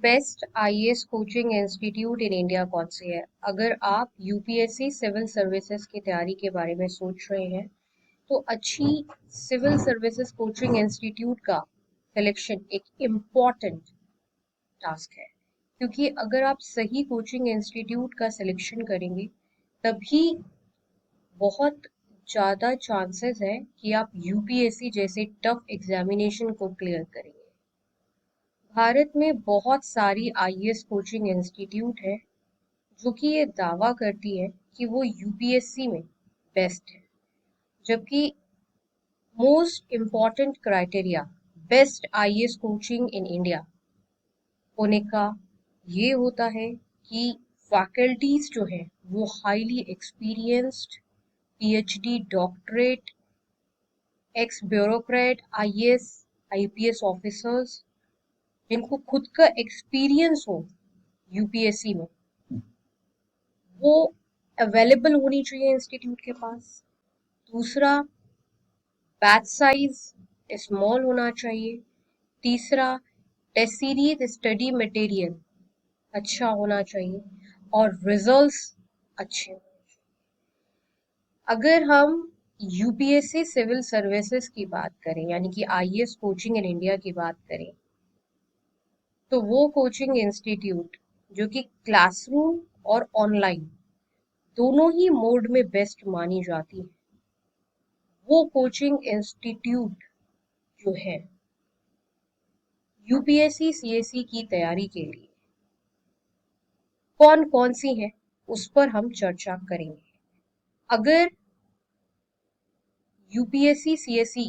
Best IAS coaching institute in India कौन से है? अगर आप यूपीएससी सिविल सर्विसेज की तैयारी के बारे में सोच रहे हैं तो अच्छी सिविल सर्विसेज कोचिंग इंस्टीट्यूट का सिलेक्शन एक इम्पॉर्टेंट टास्क है, क्योंकि अगर आप सही कोचिंग इंस्टीट्यूट का सिलेक्शन करेंगे तभी बहुत ज़्यादा चांसेस है कि आप यूपीएससी जैसे टफ एग्जामिनेशन को क्लियर करेंगे। भारत में बहुत सारी आईएएस कोचिंग इंस्टीट्यूट है जो कि ये दावा करती है कि वो यूपीएससी में बेस्ट है, जबकि most important criteria best IAS coaching in India होने का ये होता है कि फैकल्टीज जो है वो highly experienced PhD doctorate x bureaucrat IAS IPS officers जिनको खुद का एक्सपीरियंस हो यूपीएससी में, वो अवेलेबल होनी चाहिए इंस्टीट्यूट के पास। दूसरा, बैच साइज स्मॉल होना चाहिए। तीसरा, टेस्ट सीरीज स्टडी मटेरियल अच्छा होना चाहिए और रिजल्ट्स अच्छे होने चाहिए। अगर हम यूपीएससी सिविल सर्विसेज की बात करें, यानी कि आईएएस कोचिंग इन इंडिया की बात करें, तो वो कोचिंग इंस्टीट्यूट जो कि क्लासरूम और ऑनलाइन दोनों ही मोड में बेस्ट मानी जाती है, वो कोचिंग इंस्टीट्यूट जो है यूपीएससी सीएसई की तैयारी के लिए कौन कौन सी है उस पर हम चर्चा करेंगे। अगर यूपीएससी सीएसई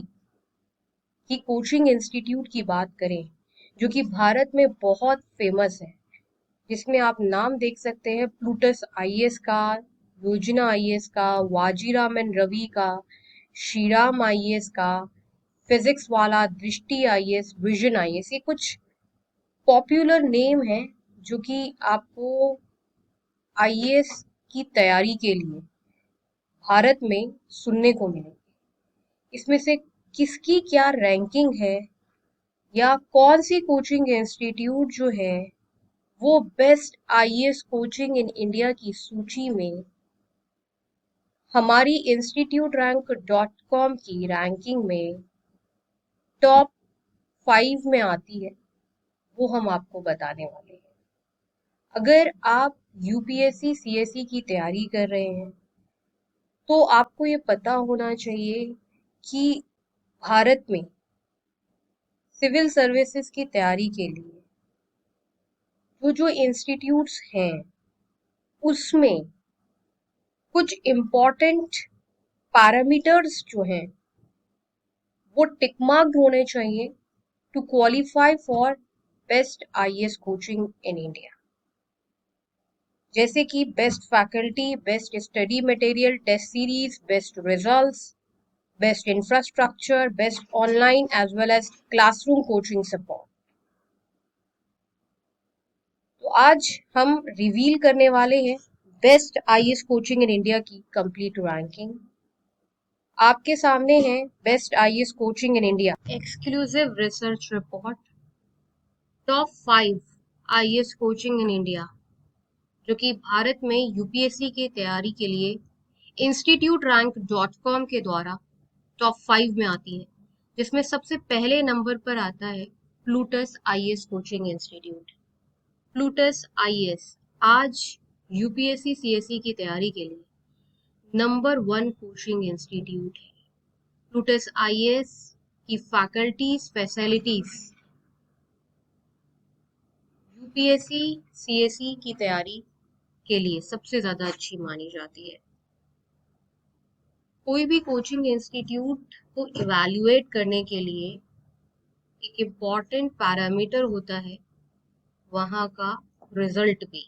की कोचिंग इंस्टीट्यूट की बात करें जो कि भारत में बहुत फेमस है, जिसमें आप नाम देख सकते हैं प्लूटस आईएएस का, योजना आईएएस का, वाजीरामन रवि का, श्रीराम आईएएस का, फिजिक्स वाला दृष्टि आईएएस, विजन आईएएस, ये कुछ पॉपुलर नेम है जो कि आपको आईएएस की तैयारी के लिए भारत में सुनने को मिलेंगे। इसमें से किसकी क्या रैंकिंग है या कौन सी कोचिंग इंस्टीट्यूट जो है वो best IAS coaching in India की सूची में हमारी इंस्टीट्यूट रैंक .com की रैंकिंग में टॉप 5 में आती है, वो हम आपको बताने वाले हैं। अगर आप यूपीएससी सीएसई की तैयारी कर रहे हैं तो आपको ये पता होना चाहिए कि भारत में सिविल सर्विसेज की तैयारी के लिए जो जो इंस्टीट्यूट्स हैं उसमें कुछ इम्पोर्टेंट पैरामीटर्स जो हैं वो टिक मार्क्ड होने चाहिए to qualify for best IAS coaching in India, जैसे कि best faculty, best study material, test series, best results, best infrastructure, best online as well as classroom coaching support. तो आज हम रिवील करने वाले हैं best IAS coaching in India की complete ranking. आपके सामने है best IAS coaching in India exclusive research report, top 5 IAS coaching in India जो कि भारत में यूपीएससी की तैयारी के लिए इंस्टीट्यूट रैंक .com के द्वारा टॉप 5 में आती है, जिसमें सबसे पहले नंबर पर आता है Plutus IAS coaching institute. Plutus IAS आज यूपीएससी सीएसई की तैयारी के लिए नंबर 1 कोचिंग इंस्टीट्यूट है। प्लूटस आईएएस की फैकल्टीज फैसिलिटीज यूपीएससी सीएसई की तैयारी के लिए सबसे ज्यादा अच्छी मानी जाती है। कोई भी कोचिंग इंस्टीट्यूट को इवैल्यूएट करने के लिए एक इम्पॉर्टेंट पैरामीटर होता है वहाँ का रिजल्ट भी।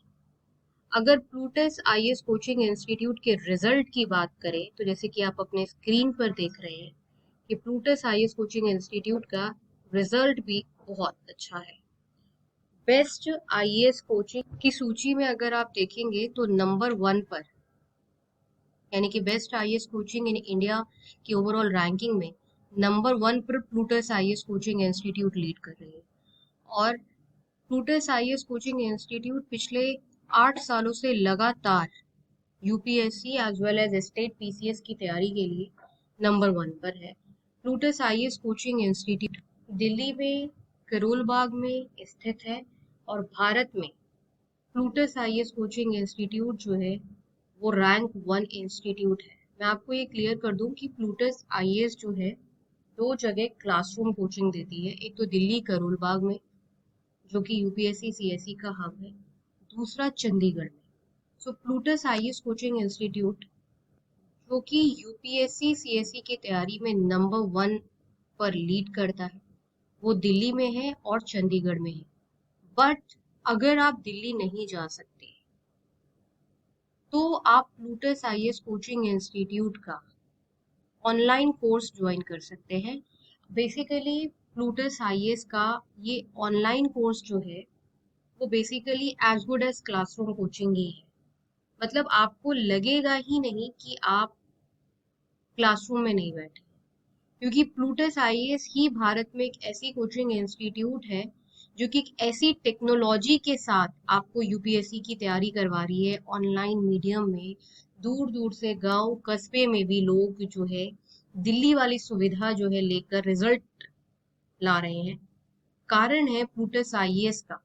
अगर प्लूटस आईएएस कोचिंग इंस्टीट्यूट के रिजल्ट की बात करें तो जैसे कि आप अपने स्क्रीन पर देख रहे हैं कि प्लूटस आईएएस कोचिंग इंस्टीट्यूट का रिजल्ट भी बहुत अच्छा है। बेस्ट आईएएस कोचिंग की सूची में अगर आप देखेंगे तो नंबर 1 पर, यानी कि best IAS coaching in India की ओवरऑल रैंकिंग में नंबर 1 पर Plutus IAS coaching institute lead कर रही है। और प्लूटस आईएएस कोचिंग इंस्टीट्यूट पिछले 8 सालों से लगातार UPSC as well as state PCS की तैयारी के लिए नंबर 1 पर है। Plutus IAS coaching institute Delhi में करोल बाग में स्थित है और भारत में प्लूटस आईएएस कोचिंग इंस्टीट्यूट जो है वो रैंक 1 इंस्टीट्यूट है। मैं आपको ये क्लियर कर दूं कि प्लूटस आईएएस जो है 2 जगह क्लासरूम कोचिंग देती है। एक तो दिल्ली करोल बाग में जो कि यूपीएससी सीएससी का हब है, दूसरा चंडीगढ़ में। सो प्लूटस आईएएस कोचिंग इंस्टीट्यूट जो कि यूपीएससी सीएससी की तैयारी में नंबर 1 पर लीड करता है, वो दिल्ली में है और चंडीगढ़ में है। बट अगर आप दिल्ली नहीं जा सकते तो आप प्लूटस आईएएस कोचिंग इंस्टीट्यूट का ऑनलाइन कोर्स ज्वाइन कर सकते हैं। बेसिकली प्लूटस आईएएस का ये ऑनलाइन कोर्स जो है वो basically as good as classroom coaching ही है। मतलब आपको लगेगा ही नहीं कि आप क्लासरूम में नहीं बैठे, क्योंकि प्लूटस आईएएस ही भारत में एक ऐसी कोचिंग इंस्टीट्यूट है जो कि एक ऐसी टेक्नोलॉजी के साथ आपको यूपीएससी की तैयारी करवा रही है ऑनलाइन मीडियम में। दूर दूर से गांव कस्बे में भी लोग जो है दिल्ली वाली सुविधा जो है लेकर रिजल्ट ला रहे हैं। कारण है प्लूटस आईएएस का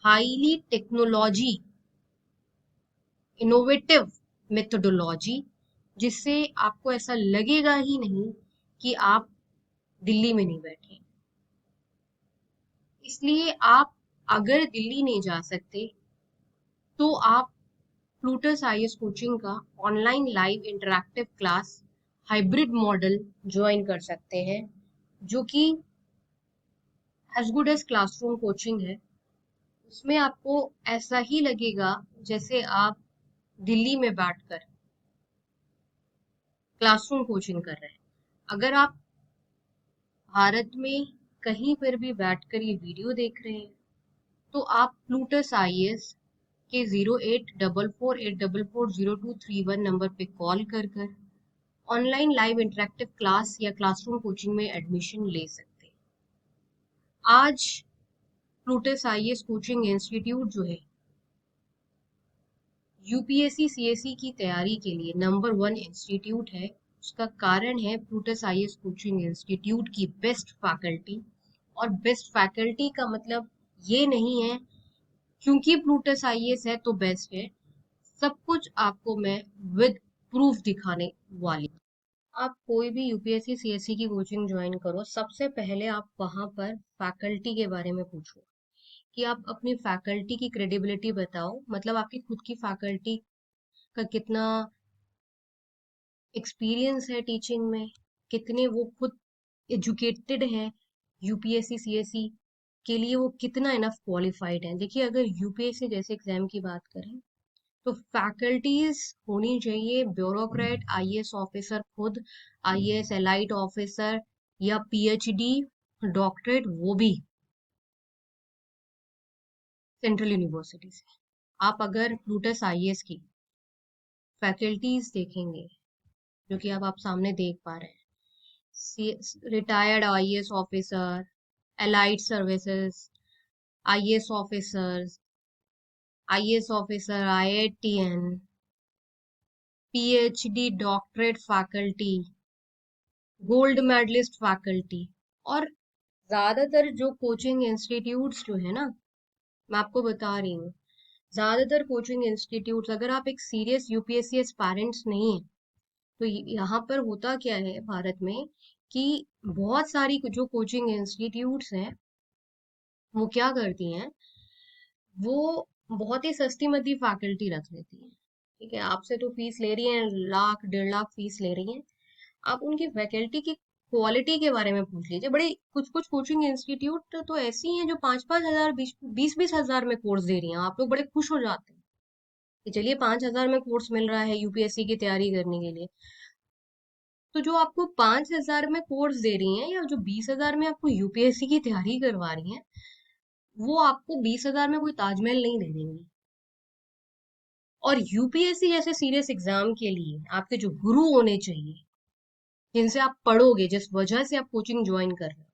हाईली टेक्नोलॉजी इनोवेटिव मेथोडोलॉजी, जिससे आपको ऐसा लगेगा ही नहीं कि आप दिल्ली में नहीं बैठे। इसलिए आप अगर दिल्ली नहीं जा सकते तो आप प्लूटस आईएएस कोचिंग का online live interactive class hybrid model join कर सकते हैं, जो कि as good as classroom coaching है। उसमें आपको ऐसा ही लगेगा जैसे आप दिल्ली में बैठकर क्लासरूम कोचिंग कर रहे हैं। अगर आप भारत में कहीं पर भी बैठकर ये वीडियो देख रहे हैं तो आप प्लूटस आईएएस के 0844844023 नंबर पे कॉल कर ऑनलाइन लाइव इंटरेक्टिव क्लास या क्लासरूम कोचिंग में एडमिशन ले सकते हैं। आज प्लूटस आईएएस कोचिंग इंस्टीट्यूट जो है यूपीएससी सीएससी की तैयारी के लिए नंबर 1 इंस्टीट्यूट है। उसका कारण है प्लूटस आईएएस कोचिंग इंस्टीट्यूट की बेस्ट फैकल्टी। और बेस्ट फैकल्टी का मतलब ये नहीं है क्योंकि प्लूटस आईएएस है तो बेस्ट है। सब कुछ आपको मैं विद प्रूफ दिखाने वाली। आप कोई भी यूपीएससी सीएससी की कोचिंग ज्वाइन करो, सबसे पहले आप वहां पर फैकल्टी के बारे में पूछो कि आप अपनी फैकल्टी की क्रेडिबिलिटी बताओ। मतलब आपकी खुद की फैकल्टी का कितना एक्सपीरियंस है टीचिंग में, कितने वो खुद एजुकेटेड है, यूपीएससी सीएससी के लिए वो कितना इनफ क्वालिफाइड है। देखिए अगर यूपीएससी जैसे एग्जाम की बात करें तो फैकल्टीज होनी चाहिए ब्यूरोक्रेट, आईएएस ऑफिसर खुद, आईएएस एलाइड ऑफिसर या पीएचडी डॉक्टरेट, वो भी सेंट्रल यूनिवर्सिटी से। आप अगर प्लूटस आईएएस की फैकल्टीज देखेंगे जो कि अब आप सामने देख पा रहे हैं, retired IAS officer, allied services IAS officers, IAS officer IITian, PhD doctorate faculty, gold medalist faculty. और ज्यादातर जो कोचिंग इंस्टीट्यूट्स जो है ना, मैं आपको बता रही हूँ, ज्यादातर कोचिंग इंस्टीट्यूट्स, अगर आप एक सीरियस यूपीएससी एस्पायरेंट्स नहीं है तो यहाँ पर होता क्या है भारत में कि बहुत सारी जो कोचिंग इंस्टीट्यूट्स हैं वो क्या करती हैं, वो बहुत ही सस्ती मद्दी फैकल्टी रख लेती हैं। ठीक है, आपसे तो फीस ले रही है, 1 लाख 1.5 लाख फीस ले रही हैं। आप उनकी फैकल्टी की क्वालिटी के बारे में पूछ लीजिए। बड़े कुछ कुछ कोचिंग इंस्टीट्यूट तो ऐसी हैं जो 5-5 हजार 20-20 हजार में कोर्स दे रही हैं। आप लोग बड़े खुश हो जाते हैं कि चलिए 5 हजार में कोर्स मिल रहा है यूपीएससी की तैयारी करने के लिए। तो जो आपको 5 हजार में कोर्स दे रही हैं या जो 20 हजार में आपको यूपीएससी की तैयारी करवा रही हैं, वो आपको 20 हजार में कोई ताजमहल नहीं दे देंगी। और यूपीएससी जैसे सीरियस एग्जाम के लिए आपके जो गुरु होने चाहिए, जिनसे आप पढ़ोगे, जिस वजह से आप कोचिंग ज्वाइन कर रहे हो,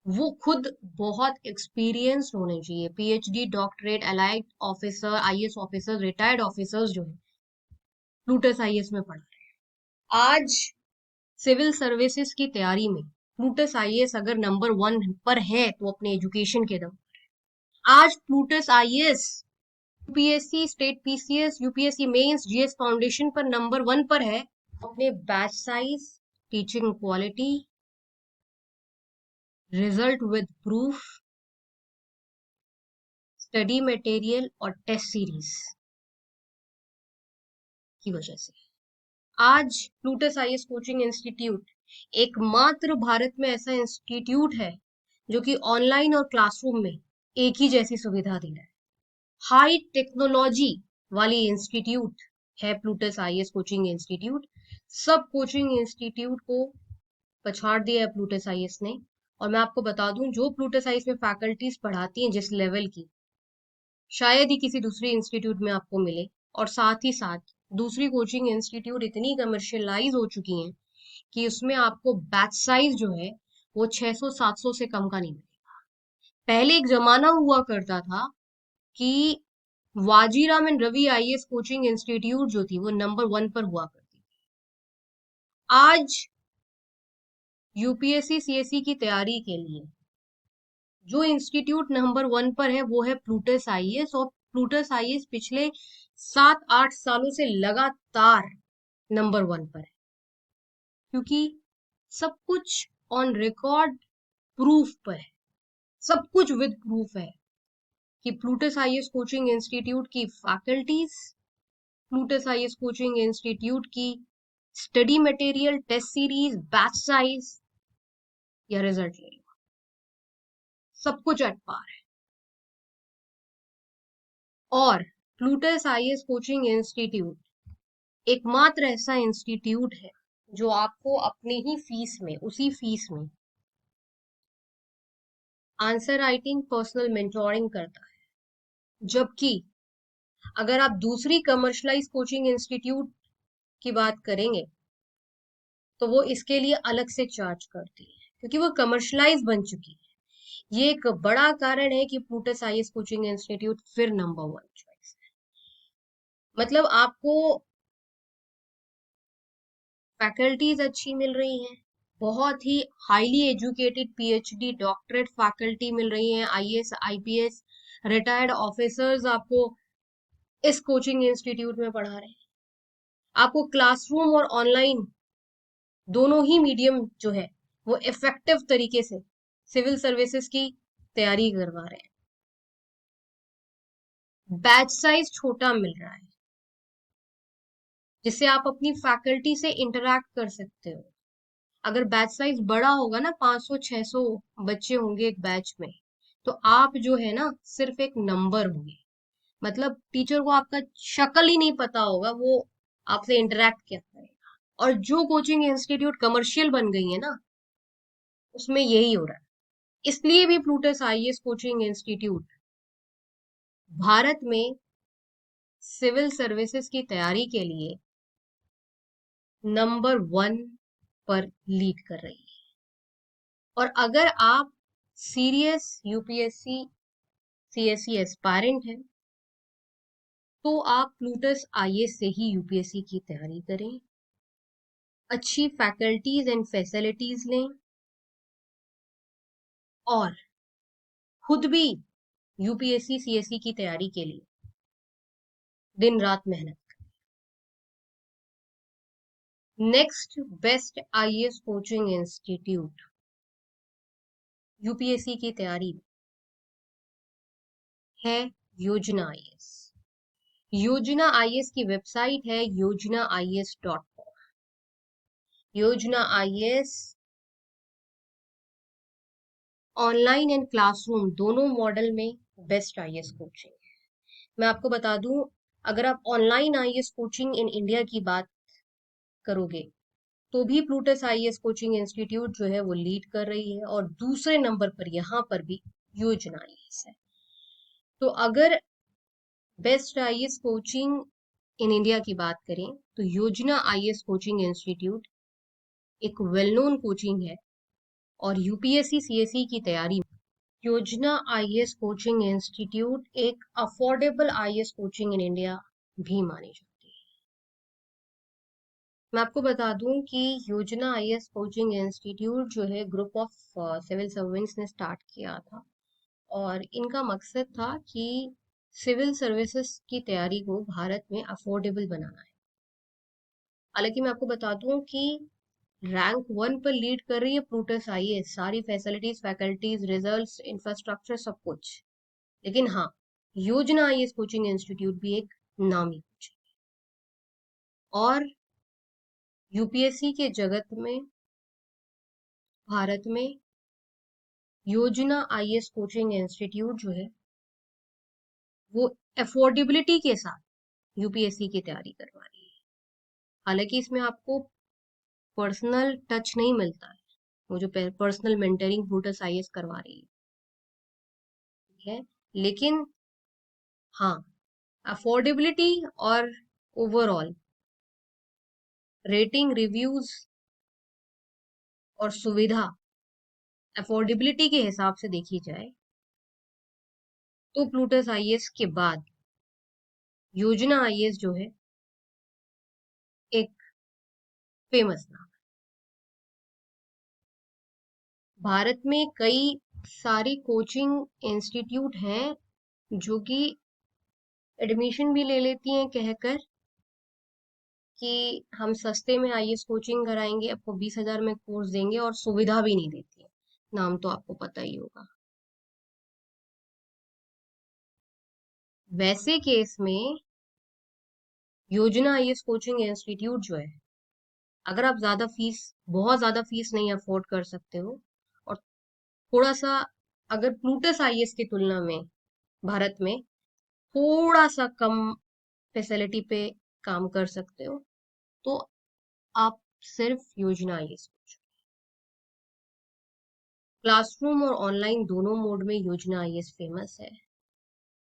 वो खुद बहुत एक्सपीरियंस्ड होने चाहिए, PhD, doctorate, allied officer, IAS officer, retired officers जो है प्लूटस आईएएस में पढ़ा रहे हैं। आज सिविल सर्विसेज की तैयारी में प्लूटस आईएएस अगर नंबर 1 पर है तो अपने एजुकेशन के दम। आज Plutus IAS UPSC, state PCS, UPSC mains, GS foundation पर नंबर 1 पर है। अपने batch size, teaching quality, result with proof, study material और टेस्ट सीरीज की वजह से आज प्लूटस आईएएस कोचिंग इंस्टीट्यूट एकमात्र भारत में ऐसा इंस्टीट्यूट है जो कि ऑनलाइन और क्लासरूम में एक ही जैसी सुविधा दे रहा है। हाई टेक्नोलॉजी वाली इंस्टीट्यूट है प्लूटस आईएएस कोचिंग इंस्टीट्यूट। सब कोचिंग इंस्टीट्यूट को पछाड़ दिया है प्लूटस आईएएस ने। और मैं आपको बता दूं, जो प्लूटस आईएएस में फैकल्टीज पढ़ाती हैं जिस लेवल की, शायद ही किसी दूसरे इंस्टीट्यूट में आपको मिले। और साथ ही साथ दूसरी कोचिंग इंस्टीट्यूट इतनी कमर्शियलाइज हो चुकी हैं कि उसमें आपको बैच साइज जो है वो 600-700 से कम का नहीं मिलेगा। पहले एक जमाना हुआ करता था कि Vajiram and Ravi IAS coaching institute जो थी वो नंबर 1 पर हुआ करती थी। आज यूपीएससी सीएससी की तैयारी के लिए जो इंस्टीट्यूट नंबर 1 पर है वो है प्लूटस आईएएस। और प्लूटस आईएएस पिछले 7-8 सालों से लगातार नंबर 1 पर है, क्योंकि सब कुछ ऑन रिकॉर्ड प्रूफ पर है। सब कुछ विद प्रूफ है कि प्लूटस आईएएस कोचिंग इंस्टीट्यूट की faculties, Plutus IAS coaching institute की study material, test series, batch size या रिजल्ट ले लो, सब कुछ एट पार है। और प्लूटस आईएएस कोचिंग इंस्टीट्यूट एकमात्र ऐसा इंस्टीट्यूट है जो आपको अपने ही फीस में, उसी फीस में आंसर राइटिंग, पर्सनल मेंटोरिंग करता है। जबकि अगर आप दूसरी कमर्शलाइज कोचिंग इंस्टीट्यूट की बात करेंगे तो वो इसके लिए अलग से चार्ज करती है, क्योंकि वो कमर्शलाइज बन चुकी है। ये एक बड़ा कारण है कि प्लूटस आईएएस कोचिंग इंस्टीट्यूट फिर नंबर 1 चॉइस है। मतलब आपको फैकल्टीज अच्छी मिल रही हैं, बहुत ही highly educated PhD, doctorate faculty मिल रही हैं, आईएएस, आईपीएस, रिटायर्ड ऑफिसर्स आपको इस कोचिंग इंस्टीट्यूट में पढ़ा रहे हैं। आपको क्लासरूम और ऑनलाइन दोनों ही मीडियम जो है वो इफेक्टिव तरीके से सिविल सर्विसेज की तैयारी करवा रहे हैं। बैच साइज छोटा मिल रहा है जिससे आप अपनी फैकल्टी से इंटरैक्ट कर सकते हो। अगर बैच साइज बड़ा होगा ना, 500-600 बच्चे होंगे एक बैच में, तो आप जो है ना सिर्फ एक नंबर होंगे। मतलब टीचर को आपका शक्ल ही नहीं पता होगा, वो आपसे इंटरैक्ट क्या करेगा। और जो कोचिंग इंस्टीट्यूट कमर्शियल बन गई है ना, उसमें यही हो रहा है। इसलिए भी Plutus IAS coaching institute Bharat में सिविल सर्विसेज की तैयारी के लिए नंबर 1 पर लीड कर रही है। और अगर आप सीरियस यूपीएससी सीएससी एस्पायरेंट हैं तो आप प्लूटस आईएएस से ही यूपीएससी की तैयारी करें, अच्छी फैकल्टीज एंड फैसिलिटीज लें और खुद भी यूपीएससी सीएससी की तैयारी के लिए दिन रात मेहनत करें। Next best IAS coaching institute UPSC की तैयारी है योजना आईएएस। योजना आईएएस की वेबसाइट है yojnaias.com। योजना आईएएस ऑनलाइन एंड क्लासरूम दोनों मॉडल में बेस्ट आईएएस कोचिंग है। मैं आपको बता दूं, अगर आप online IAS coaching in India की बात करोगे तो भी प्लूटस आईएएस कोचिंग इंस्टीट्यूट जो है वो लीड कर रही है। और दूसरे नंबर पर यहाँ पर भी योजना आईएएस है। तो अगर best IAS coaching in India की बात करें तो योजना आईएएस कोचिंग इंस्टीट्यूट एक वेल नोन कोचिंग है और यूपीएससी सीएसई की तैयारी में योजना आईएएस कोचिंग इंस्टीट्यूट एक affordable IAS coaching in India भी मानी जाती है। मैं आपको बता दूं कि योजना आईएएस कोचिंग इंस्टीट्यूट जो है ग्रुप ऑफ सिविल सर्वेंट्स ने स्टार्ट किया था और इनका मकसद था कि सिविल सर्विसेज की तैयारी को भारत में अफोर्डेबल बनाना है। हालांकि मैं आपको बता दूं कि रैंक 1 पर लीड कर रही है प्लूटस आईएएस, सारी फैसिलिटीज, फैकल्टीज, रिजल्ट्स, इंफ्रास्ट्रक्चर सब कुछ। लेकिन हाँ, योजना आईएएस कोचिंग इंस्टीट्यूट भी एक नामी कोचिंग और यूपीएससी के जगत में भारत में योजना आईएएस कोचिंग इंस्टीट्यूट जो है वो अफोर्डेबिलिटी के साथ यूपीएससी की तैयारी करवा रही है। हालांकि इसमें आपको पर्सनल टच नहीं मिलता है, वो जो पर्सनल मेंटरिंग प्लूटस आईएएस करवा रही है, ठीक है। लेकिन हाँ, अफोर्डेबिलिटी और ओवरऑल रेटिंग, रिव्यूज और सुविधा अफोर्डेबिलिटी के हिसाब से देखी जाए तो प्लूटस आईएएस के बाद योजना आईएएस जो है एक फेमस नाम। भारत में कई सारे कोचिंग इंस्टीट्यूट हैं जो कि एडमिशन भी ले लेती हैं कहकर कि हम सस्ते में आईएएस कोचिंग कराएंगे, आपको 20,000 में कोर्स देंगे, और सुविधा भी नहीं देती है। नाम तो आपको पता ही होगा। वैसे केस में योजना आईएएस कोचिंग इंस्टीट्यूट जो है, अगर आप बहुत ज्यादा फीस नहीं अफोर्ड कर सकते हो और थोड़ा सा अगर प्लूटस आईएएस की तुलना में भारत में थोड़ा सा कम फैसिलिटी पे काम कर सकते हो तो आप सिर्फ योजना आईएएस कोचिंग। क्लासरूम और ऑनलाइन दोनों मोड में योजना आईएएस फेमस है।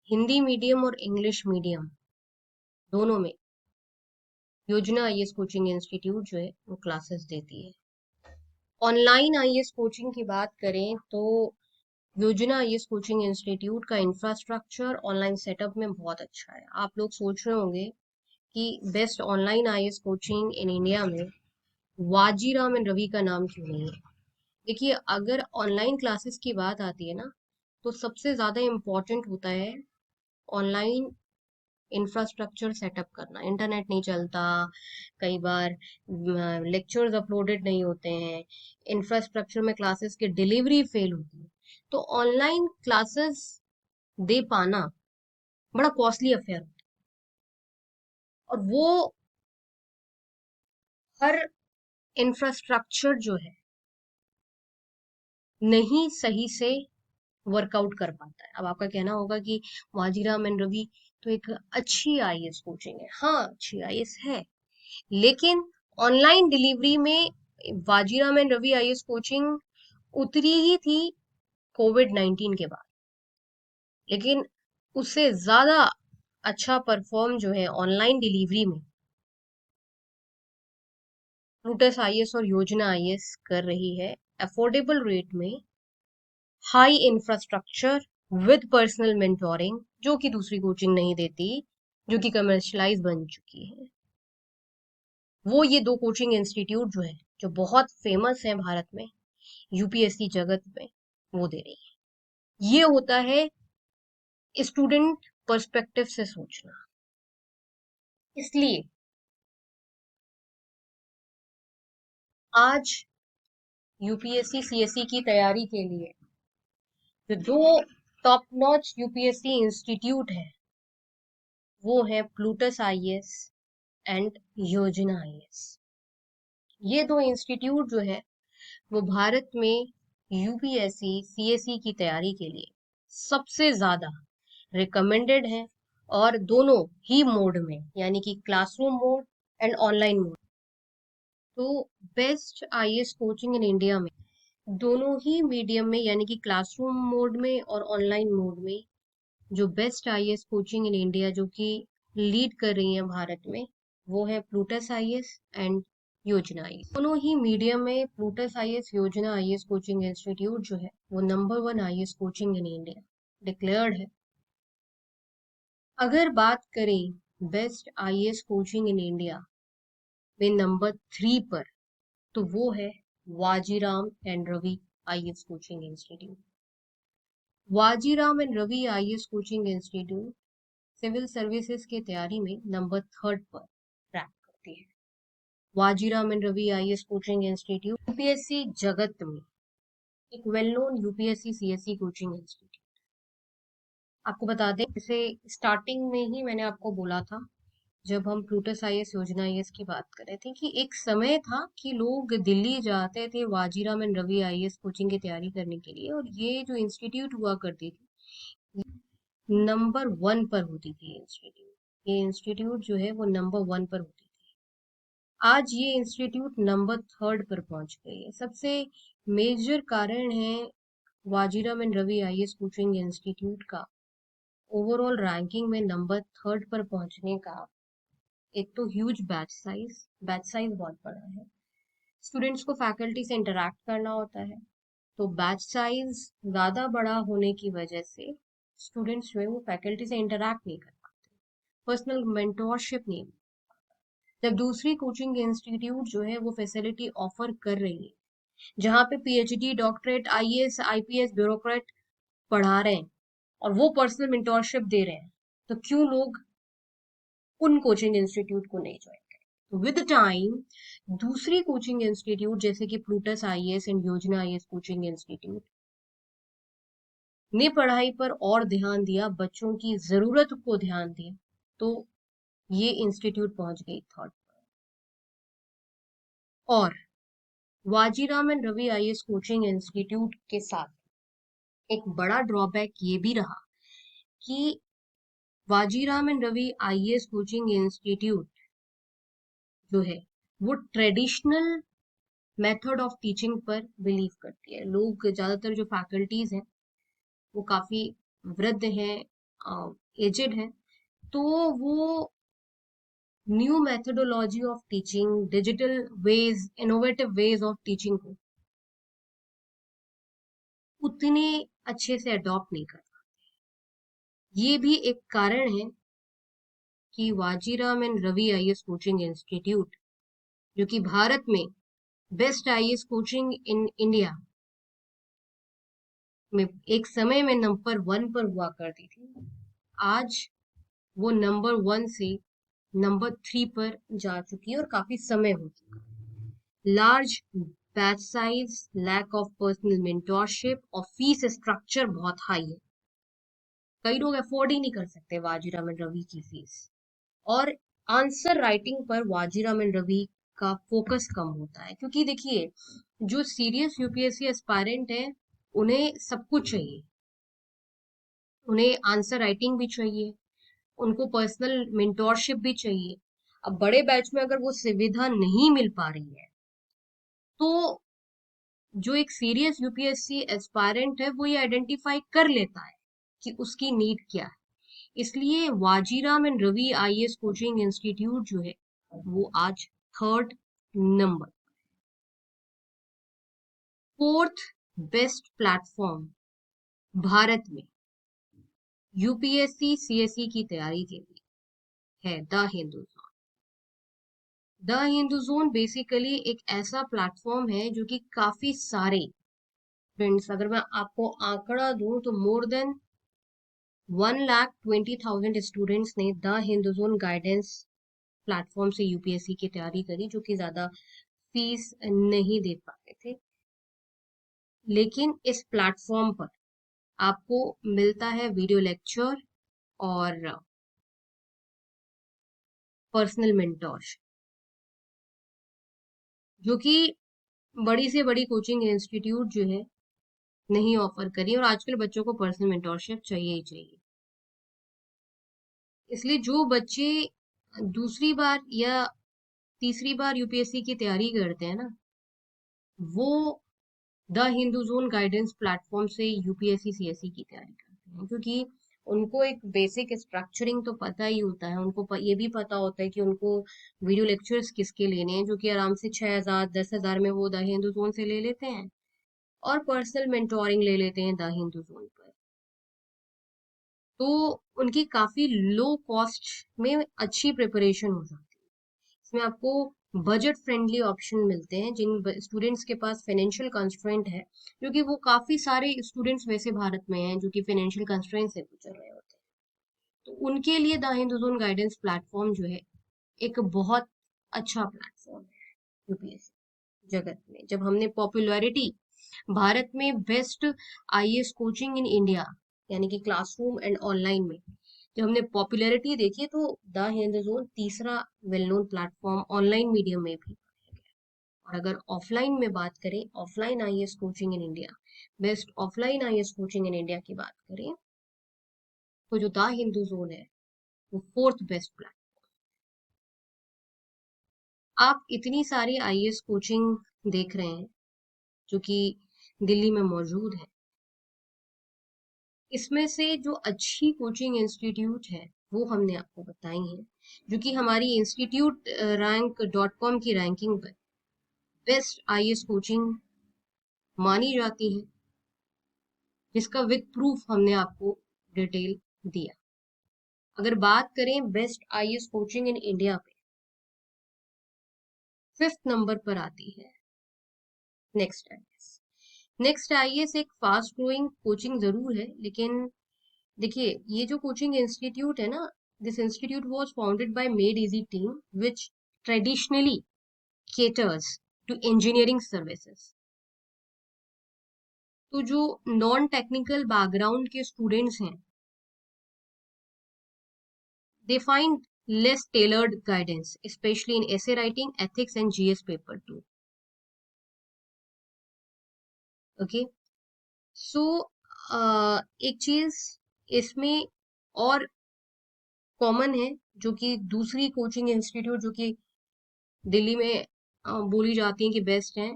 हिंदी मीडियम और इंग्लिश मीडियम दोनों में योजना आईएएस कोचिंग इंस्टीट्यूट जो है वो क्लासेस देती है। ऑनलाइन आईएएस कोचिंग की बात करें तो योजना आईएएस कोचिंग इंस्टीट्यूट का इंफ्रास्ट्रक्चर ऑनलाइन सेटअप में बहुत अच्छा है। आप लोग सोच रहे होंगे कि best online IAS coaching in India में वाजीराम एंड रवि का नाम क्यों नहीं है। देखिए, अगर ऑनलाइन क्लासेस की बात आती है ना तो सबसे ज्यादा इम्पोर्टेंट होता है ऑनलाइन इंफ्रास्ट्रक्चर सेटअप करना। इंटरनेट नहीं चलता, कई बार लेक्चर्स अपलोडेड नहीं होते हैं, इंफ्रास्ट्रक्चर में क्लासेस की डिलीवरी फेल होती है, तो ऑनलाइन क्लासेस दे पाना बड़ा कॉस्टली अफेयर होता है और वो हर इंफ्रास्ट्रक्चर जो है नहीं सही से वर्कआउट कर पाता है। अब आपका कहना होगा कि वाजीराम एंड रवि तो एक अच्छी आईएएस कोचिंग है। हाँ, अच्छी आईएएस है, लेकिन ऑनलाइन डिलीवरी में Vajiram and Ravi IAS coaching उतरी ही थी कोविड-19 के बाद, लेकिन उससे ज्यादा अच्छा परफॉर्म जो है ऑनलाइन डिलीवरी में प्लूटस आईएएस और योजना आईएएस कर रही है, अफोर्डेबल रेट में, high infrastructure with personal mentoring, जो कि दूसरी कोचिंग नहीं देती, जो कि कमर्शलाइज बन चुकी है। वो ये दो कोचिंग इंस्टीट्यूट जो है, जो बहुत फेमस है भारत में यूपीएससी जगत में, वो दे रही है। ये होता है स्टूडेंट पर्सपेक्टिव से सोचना। इसलिए आज यूपीएससी सीएसई की तैयारी के लिए जो दो टॉप नॉच यूपीएससी इंस्टीट्यूट है वो है प्लूटस आईएएस एंड योजना आईएएस। ये दो इंस्टीट्यूट जो है वो भारत में यूपीएससी सीएसई की तैयारी के लिए सबसे ज्यादा रिकमेंडेड है और दोनों ही मोड में, यानी कि classroom mode and online mode. तो best IAS coaching in India में दोनों ही मीडियम में, यानी कि क्लासरूम मोड में और ऑनलाइन मोड में, जो best IAS coaching in India जो कि लीड कर रही है भारत में, वो है प्लूटस आईएएस एंड योजना आई, दोनों ही मीडियम में Plutus IAS Yojana IAS coaching institute जो है वो number 1 IAS coaching in India declared है। अगर बात करें best IAS coaching in India में नंबर 3 पर, तो वो है Vajiram and Ravi IAS coaching institute. Vajiram and Ravi IAS coaching institute civil services की तैयारी में नंबर 3 पर रैंक करती है। Vajiram and Ravi IAS coaching institute UPSC जगत में एक well known UPSC CSC coaching institute. आपको बता दें, जैसे स्टार्टिंग में ही मैंने आपको बोला था जब हम प्लूटस आईएएस योजना आईएएस की बात कर रहे थे कि एक समय था कि लोग दिल्ली जाते थे Vajiram and Ravi IAS coaching की तैयारी करने के लिए, और ये जो इंस्टीट्यूट हुआ करती थी नंबर 1 पर होती थी। ये इंस्टीट्यूट जो है वो नंबर 1 पर होती थी। आज ये इंस्टीट्यूट नंबर 3 पर पहुंच गई है। सबसे मेजर कारण है Vajiram and Ravi IAS coaching institute का ओवरऑल रैंकिंग में नंबर 3 पर पहुंचने का। एक तो ह्यूज बैच साइज बहुत बड़ा है, स्टूडेंट्स को फैकल्टी से इंटरेक्ट करना होता है, तो बैच साइज ज्यादा बड़ा होने की वजह से स्टूडेंट्स जो है वो फैकल्टी से इंटरेक्ट नहीं कर पाते, पर्सनल मेंटोरशिप नहीं। जब दूसरी कोचिंग इंस्टीट्यूट जो है वो फैसिलिटी ऑफर कर रही है जहाँ पे PhD doctorate IAS IPS bureaucrat पढ़ा रहे हैं और वो पर्सनल मेंटोरशिप दे रहे हैं, तो क्यों लोग उन कोचिंग इंस्टीट्यूट को नहीं ज्वाइन करें। विद टाइम दूसरी कोचिंग इंस्टीट्यूट जैसे कि प्लूटस आईएएस एंड योजना आईएएस कोचिंग इंस्टीट्यूट ने पढ़ाई पर और ध्यान दिया, बच्चों की जरूरत को ध्यान दिया, तो ये इंस्टीट्यूट पहुंच गई 3rd पर। और Vajiram and Ravi IAS coaching institute के साथ एक बड़ा ड्रॉबैक ये भी रहा कि Vajiram and Ravi IAS coaching institute जो है वो ट्रेडिशनल मेथड ऑफ टीचिंग पर बिलीव करती है। लोग ज्यादातर जो फैकल्टीज हैं वो काफी वृद्ध हैं, एजेड हैं, तो वो new methodology of teaching, digital ways, innovative ways of teaching को उतने अच्छे से अडॉप्ट नहीं कर पाते। ये भी एक कारण है कि Vajiram and Ravi IAS coaching institute जो कि भारत में best IAS coaching in India में एक समय में नंबर 1 पर हुआ करती थी, आज वो नंबर 1 से नंबर 3 पर जा चुकी है और काफी समय हो चुका है। Large batch size, lack of personal mentorship और फीस स्ट्रक्चर बहुत हाई है। कई लोग अफोर्ड ही नहीं कर सकते वाजीराम एंड रवि की फीस, और आंसर राइटिंग पर वाजीराम एंड रवि का फोकस कम होता है, क्योंकि देखिए जो सीरियस यूपीएससी एस्पायरेंट है उन्हें सब कुछ चाहिए, उन्हें आंसर राइटिंग भी चाहिए, उनको पर्सनल मेंटोरशिप भी चाहिए। अब बड़े बैच में अगर वो सुविधा नहीं मिल पा रही है तो जो एक सीरियस यूपीएससी एस्पायरेंट है वो ये आइडेंटिफाई कर लेता है कि उसकी नीड क्या है। इसलिए Vajiram and Ravi IAS coaching institute जो है वो आज 3rd number. 4th best platform Bharat में यूपीएससी सीएससी की तैयारी के लिए है the Hindu zone. The Hindu zone basically एक ऐसा प्लेटफॉर्म है जो कि काफी सारे फ्रेंड्स, अगर मैं आपको आंकड़ा दूं तो मोर देन 1,20,000 स्टूडेंट्स ने the Hindu zone guidance platform से यूपीएससी की तैयारी करी, जो कि ज्यादा फीस नहीं दे पाते थे। लेकिन इस प्लेटफॉर्म पर आपको मिलता है वीडियो लेक्चर और पर्सनल मेंटोरशिप, जो कि बड़ी से बड़ी कोचिंग इंस्टीट्यूट जो है नहीं ऑफर करी, और आजकल बच्चों को पर्सनल मेंटोरशिप चाहिए ही चाहिए। इसलिए जो बच्चे दूसरी बार या तीसरी बार यूपीएससी की तैयारी करते हैं ना, वो the Hindu zone guidance platform से यूपीएससी सीएससी की तैयारी करते हैं, क्योंकि उनको एक बेसिक स्ट्रक्चरिंग तो पता ही होता है, उनको ये भी पता होता है कि उनको वीडियो लेक्चर्स किसके लेने हैं, जो कि आराम से 6,000 10,000 में वो द हिंदू जोन से ले लेते हैं, और पर्सनल मेंटोरिंग ले लेते हैं द हिंदू जोन पर। तो उनकी काफी लो कॉस्ट में अच्छी प्रिपरेशन हो जाती है। इसमें आपको बजट फ्रेंडली ऑप्शन मिलते हैं जिन स्टूडेंट्स के पास फाइनेंशियल कंस्ट्रेंट है, क्योंकि वो काफी सारे स्टूडेंट्स वैसे भारत में हैं जो कि फाइनेंशियल कंस्ट्रेंट से गुजर रहे होते हैं। तो उनके लिए द हिंदुज़ोन गाइडेंस प्लेटफॉर्म जो है एक बहुत अच्छा प्लेटफॉर्म है यूपीएससी जगत में। जब हमने पॉपुलैरिटी भारत में best IAS coaching in India, यानी कि क्लासरूम एंड ऑनलाइन में जब हमने पॉपुलैरिटी देखी, तो द हिंदुज़ोन तीसरा well known platform online medium में भी। और अगर ऑफलाइन में बात करें, offline IAS coaching in India, best offline IAS coaching in India की बात करें, तो जो द हिंदुज़ोन है वो फोर्थ बेस्ट प्लेटफॉर्म। आप इतनी सारी आईएएस कोचिंग देख रहे हैं जो कि दिल्ली में मौजूद है। इसमें से जो अच्छी कोचिंग इंस्टीट्यूट है वो हमने आपको बताई हैं, जो कि हमारी इंस्टीट्यूट रैंक .com की रैंकिंग पर बेस्ट आईएएस कोचिंग मानी जाती है, जिसका विद प्रूफ हमने आपको डिटेल दिया। अगर बात करें best IAS coaching in India पे, 5th नंबर पर आती है नेक्स्ट आईएएस। नेक्स्ट आईएएस एक फास्ट ग्रोइंग कोचिंग जरूर है, लेकिन देखिए ये जो कोचिंग इंस्टीट्यूट है ना, this institute was founded by made easy team which traditionally caters to engineering services. तो जो नॉन टेक्निकल बैकग्राउंड के स्टूडेंट्स हैं, they find less tailored guidance, especially in essay writing, ethics and GS paper too. Okay, so एक चीज इसमें और common है, जो कि दूसरी कोचिंग इंस्टीट्यूट जो कि दिल्ली में बोली जाती हैं कि बेस्ट हैं,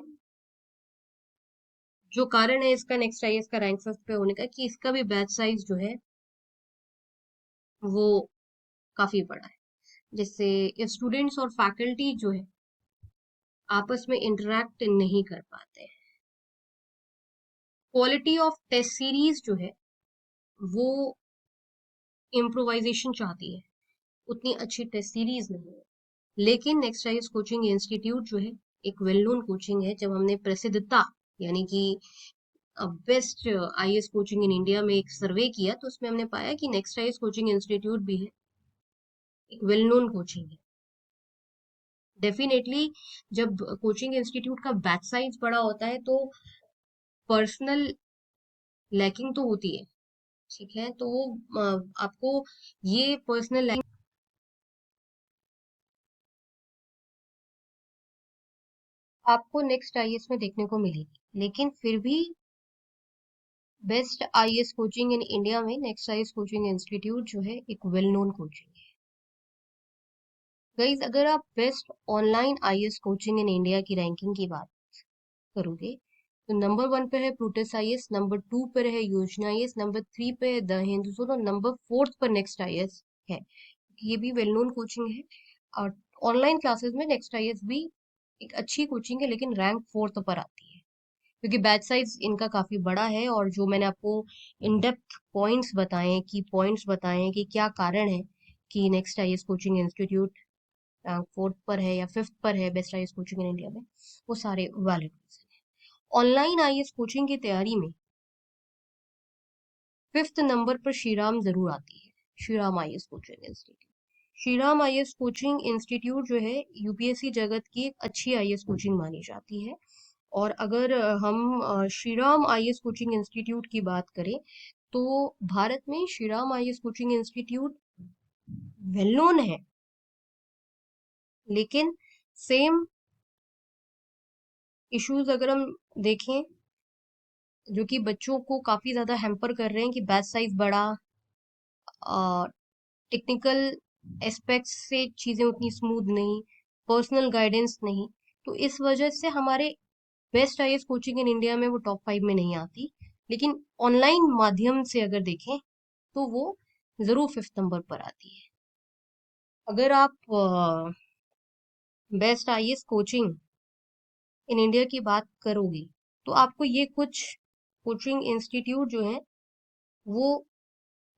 जो कारण है इसका नेक्स्ट आईएएस का रैंक 5th पे होने का, कि इसका भी बैच साइज जो है वो काफी बड़ा है, जिससे स्टूडेंट्स और फैकल्टी जो है आपस में इंटरेक्ट नहीं कर पाते हैं। क्वालिटी ऑफ टेस्ट सीरीज जो है वो इम्प्रोवाइजेशन चाहती है, उतनी अच्छी टेस्ट सीरीज नहीं है। लेकिन नेक्स्ट आईएएस कोचिंग इंस्टीट्यूट जो है एक वेल नोन कोचिंग है। जब हमने प्रसिद्धता यानी कि best IAS coaching in India में एक सर्वे किया, तो उसमें हमने पाया कि नेक्स्ट आईएएस कोचिंग इंस्टीट्यूट भी है एक वेल नोन कोचिंग है। डेफिनेटली जब कोचिंग इंस्टीट्यूट का बैच साइज बड़ा होता है तो पर्सनल लैकिंग तो होती है, ठीक है, तो वो आपको ये पर्सनल लैकिंग आपको नेक्स्ट आईएएस में देखने को मिलेगी। लेकिन फिर भी best IAS coaching in India में नेक्स्ट आईएएस कोचिंग इंस्टीट्यूट जो है एक वेल नोन कोचिंग है। गाइस, अगर आप best online IAS coaching in India की रैंकिंग की बात करोगे, तो नंबर 1 पे है प्रूटस आईएएस, नंबर 2 पे है योजना आईएएस, नंबर 3 पे है द हिंदुस्तान, और नंबर 4th पर नेक्स्ट आईएएस है। ये भी वेल नोन कोचिंग है, और ऑनलाइन क्लासेस में नेक्स्ट आईएएस भी एक अच्छी कोचिंग है, लेकिन रैंक 4th पर आती है क्योंकि बैच साइज इनका काफी बड़ा है। और जो मैंने आपको इन डेप्थ पॉइंट्स बताए, की पॉइंट्स बताए कि क्या कारण है कि next IAS coaching institute rank 4th पर है या 5th पर है best IAS coaching in India में, वो सारे वैलिड रीजन है। ऑनलाइन आईएएस कोचिंग की तैयारी में 5th नंबर पर श्रीराम जरूर आती है, Shriram IAS coaching institute. Shriram IAS coaching institute जो है यूपीएससी जगत की एक अच्छी आईएएस कोचिंग मानी जाती है। और अगर हम श्रीराम आईएएस कोचिंग इंस्टीट्यूट की बात करें, तो भारत में Shriram IAS coaching institute well known है, लेकिन सेम इश्यूज अगर हम देखें जो कि बच्चों को काफी ज्यादा हैम्पर कर रहे हैं, कि बैच साइज बड़ा, टेक्निकल एस्पेक्ट्स से चीजें उतनी स्मूथ नहीं, पर्सनल गाइडेंस नहीं, तो इस वजह से हमारे best IAS coaching in India में वो टॉप 5 में नहीं आती। लेकिन ऑनलाइन माध्यम से अगर देखें तो वो जरूर 5th नंबर पर आती है। अगर आप best IAS coaching in India की बात करोगे तो आपको ये कुछ कोचिंग इंस्टीट्यूट जो है वो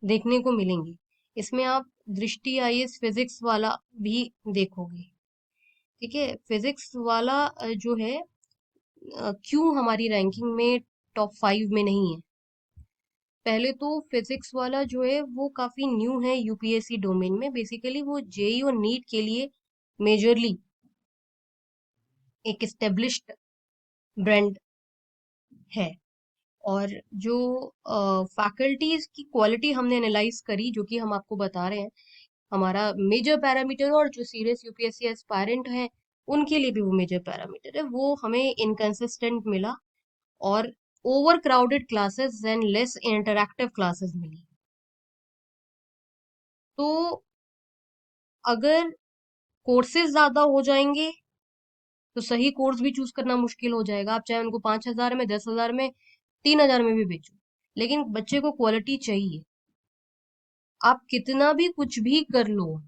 देखने को मिलेंगे। इसमें आप दृष्टि आईएएस फिजिक्स वाला भी देखोगे। ठीक है, फिजिक्स वाला जो है क्यों हमारी रैंकिंग में टॉप 5 में नहीं है। पहले तो फिजिक्स वाला जो है वो काफी न्यू है यूपीएससी डोमेन में। बेसिकली वो जेई और नीट के लिए मेजरली एक एस्टेब्लिश्ड ब्रांड है। और जो फैकल्टीज की क्वालिटी हमने एनालाइज करी, जो कि हम आपको बता रहे हैं, हमारा मेजर पैरामीटर, और जो सीरियस यूपीएससी एस्पायरेंट है उनके लिए भी वो मेजर पैरामीटर है, वो हमें इनकंसिस्टेंट मिला और overcrowded classes and less interactive classes मिली। तो अगर कोर्सेज ज्यादा हो जाएंगे तो सही कोर्स भी चूज करना मुश्किल हो जाएगा। आप चाहे उनको 5,000 में, 10,000 में, 3,000 में भी बेचो, लेकिन बच्चे को क्वालिटी चाहिए। आप कितना भी कुछ भी कर लो,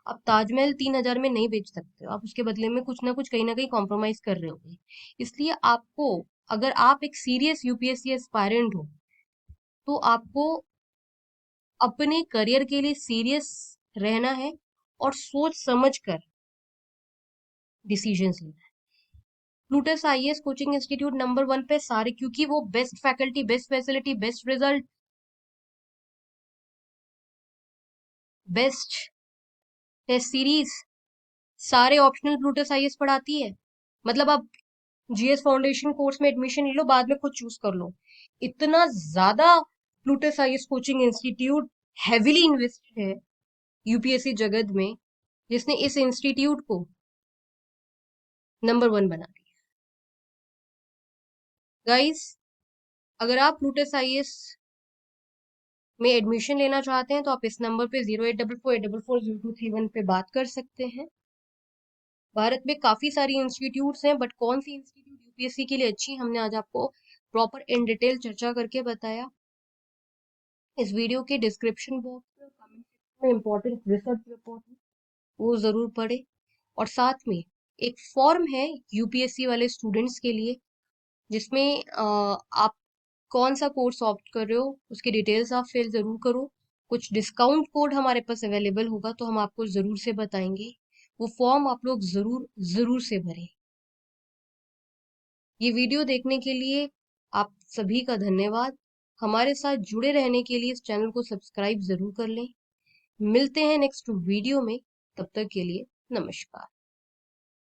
आप ताजमहल 3,000 में नहीं बेच सकते हो। आप उसके बदले में कुछ ना कहीं कॉम्प्रोमाइज कर रहे होगे। इसलिए आपको, अगर आप एक सीरियस यूपीएससी एस्पायरेंट हो, तो आपको अपने करियर के लिए सीरियस रहना है और सोच समझ कर डिसीजन लेना है। Plutus IAS coaching institute number 1 पे सारे, क्योंकि वो best faculty, best facility, best result, best test series, सारे ऑप्शनल प्लूटस आईएएस पढ़ाती है। मतलब आप जीएस फाउंडेशन कोर्स में एडमिशन ले लो, बाद में खुद चूज कर लो। इतना ज्यादा Plutus IAS coaching institute heavily invested है यूपीएससी जगत में, जिसने इस इंस्टीट्यूट को नंबर 1 बना दिया। गाइस, अगर आप प्लूटस आईएएस में एडमिशन लेना चाहते हैं तो आप इस नंबर पे 0844844023 पे बात कर सकते हैं। भारत में काफी सारी इंस्टीट्यूट्स हैं, बट कौन सी इंस्टीट्यूट यूपीएससी के लिए अच्छी, हमने आज आपको प्रॉपर इन डिटेल चर्चा करके बताया। इस वीडियो के डिस्क्रिप्शन बॉक्स में और कमेंट सेक्शन में इंपॉर्टेंट रिसर्च रिपोर्ट है, वो जरूर पढ़े। और साथ में एक फॉर्म है यूपीएससी वाले स्टूडेंट्स के लिए, जिसमें आप कौन सा कोर्स ऑप्ट कर रहे हो उसकी डिटेल्स आप फिल जरूर करो। कुछ डिस्काउंट कोड हमारे पास अवेलेबल होगा तो हम आपको जरूर से बताएंगे। वो फॉर्म आप लोग जरूर जरूर से भरें। ये वीडियो देखने के लिए आप सभी का धन्यवाद। हमारे साथ जुड़े रहने के लिए इस चैनल को सब्सक्राइब जरूर कर लें। मिलते हैं नेक्स्ट वीडियो में, तब तक के लिए नमस्कार।